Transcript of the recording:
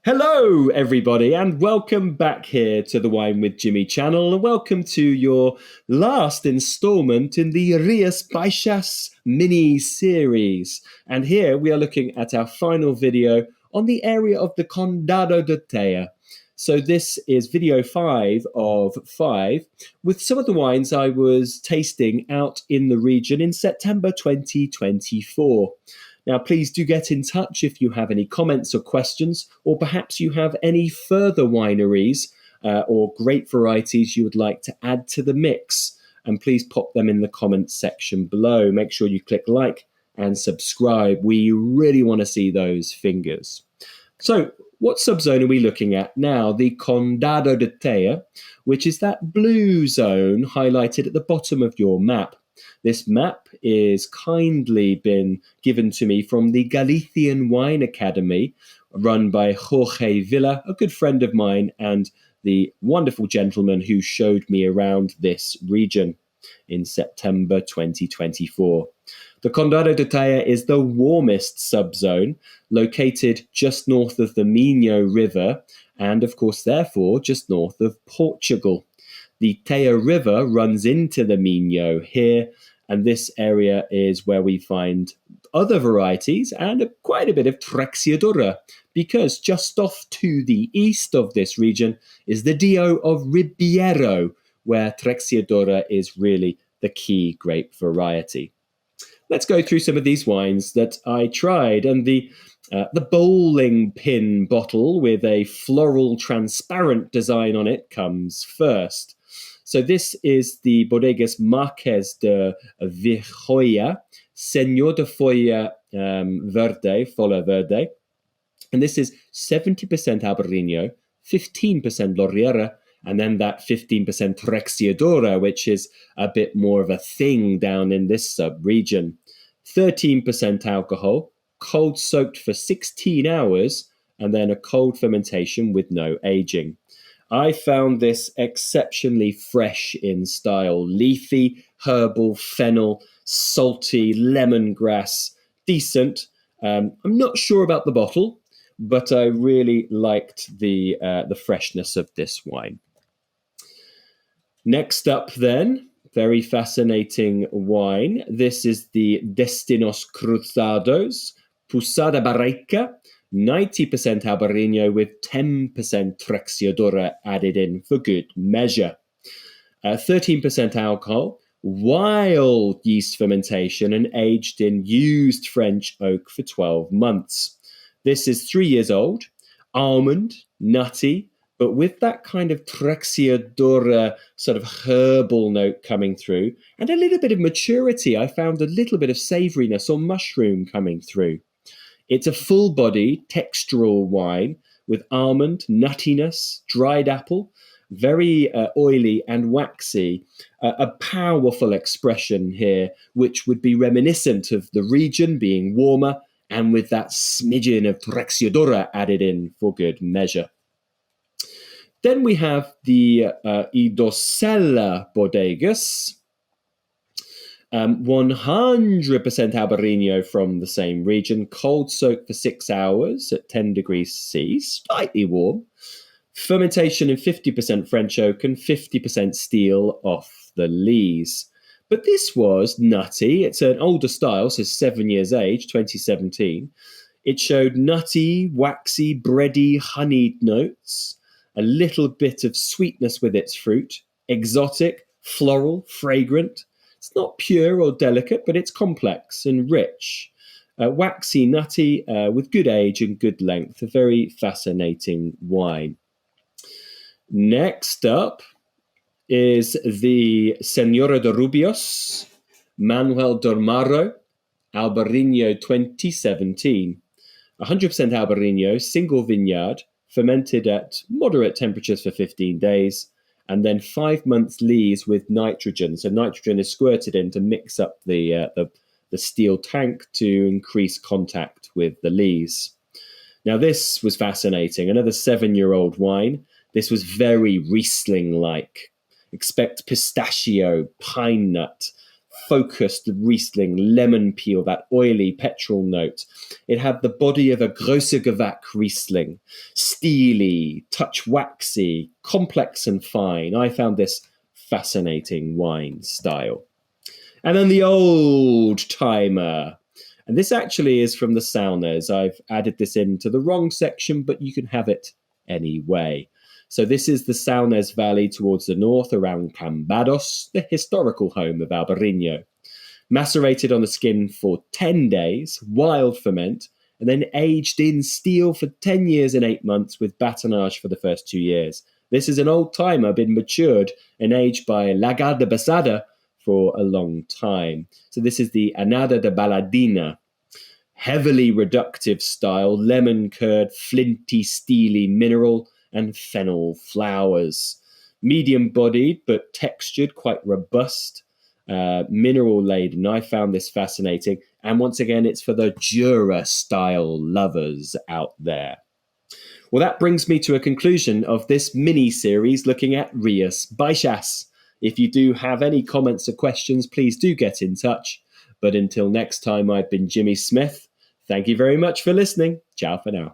Hello, everybody, and welcome back here to the Wine with Jimmy channel, and welcome to your last installment in the Rías Baixas mini-series. And here we are looking at our final video on the area of the Condado de Teia. So this is video 5 of 5, with some of the wines I was tasting out in the region in September 2024. Now, please do get in touch if you have any comments or questions, or perhaps you have any further wineries or grape varieties you would like to add to the mix. And please pop them in the comments section below. Make sure you click like and subscribe. We really want to see those fingers. So, what subzone are we looking at now? The Condado de Teia, which is that blue zone highlighted at the bottom of your map. This map is kindly been given to me from the Galician Wine Academy, run by Jorge Villa, a good friend of mine, and the wonderful gentleman who showed me around this region in September 2024. The Condado de Teia is the warmest subzone, located just north of the Miño River, and of course, therefore, just north of Portugal. The Teia River runs into the Miño here, and this area is where we find other varieties and quite a bit of Trexiadura, because just off to the east of this region is the Dio of Ribeiro, where Trexiadura is really the key grape variety. Let's go through some of these wines that I tried, and the bowling pin bottle with a floral transparent design on it comes first. So this is the Bodegas Marques de Vizhoja, Señor de Folla Verde, Folla Verde. And this is 70% Albarino, 15% Loriera, and then that 15% Trexiadura, which is a bit more of a thing down in this sub-region. 13% alcohol, cold soaked for 16 hours, and then a cold fermentation with no aging. I found this exceptionally fresh in style, leafy, herbal, fennel, salty, lemongrass, decent. I'm not sure about the bottle, but I really liked the freshness of this wine. Next up then, very fascinating wine. This is the Destinos Cruzados, Posada Barrica, 90% Albarino with 10% Trexiadura added in for good measure. 13% alcohol, wild yeast fermentation, and aged in used French oak for 12 months. This is 3 years old, almond, nutty, but with that kind of Trexiadura sort of herbal note coming through, and a little bit of maturity. I found a little bit of savouriness or mushroom coming through. It's a full-body textural wine with almond, nuttiness, dried apple, very oily and waxy. A powerful expression here, which would be reminiscent of the region being warmer, and with that smidgen of Trexiadura added in for good measure. Then we have the Idosella Bodegas, 100% Albarino from the same region, cold soaked for 6 hours at 10 degrees C, slightly warm. Fermentation in 50% French oak and 50% steel off the lees. But this was nutty. It's an older style, so 7 years age, 2017. It showed nutty, waxy, bready, honeyed notes, a little bit of sweetness with its fruit, exotic, floral, fragrant. It's not pure or delicate, but it's complex and rich. Waxy, nutty, with good age and good length. A very fascinating wine. Next up is the Senora de Rubios, Manuel Dormaro, Albarino 2017. 100% Albarino, single vineyard, fermented at moderate temperatures for 15 days, and then 5 months lees with nitrogen. So nitrogen is squirted in to mix up the steel tank to increase contact with the lees. Now this was fascinating. Another 7-year-old wine. This was very Riesling-like. Expect pistachio, pine nut, focused Riesling, lemon peel, that oily petrol note. It had the body of a große Gewach Riesling, steely, touch waxy, complex and fine. I found this fascinating wine style. And then the old timer. And this actually is from the Saunas. I've added this into the wrong section, but you can have it anyway. So this is the Saunas Valley towards the north around Cambados, the historical home of Albarino. Macerated on the skin for 10 days, wild ferment, and then aged in steel for 10 years and 8 months with batonnage for the first 2 years. This is an old timer, been matured and aged by Lagar de Besada for a long time. So this is the Anada de Baladina. Heavily reductive style, lemon curd, flinty, steely mineral, and fennel flowers. Medium bodied, but textured, quite robust, mineral laden. I found this fascinating. And once again, it's for the Jura style lovers out there. Well, that brings me to a conclusion of this mini series looking at Rías Baixas. If you do have any comments or questions, please do get in touch. But until next time, I've been Jimmy Smith. Thank you very much for listening. Ciao for now.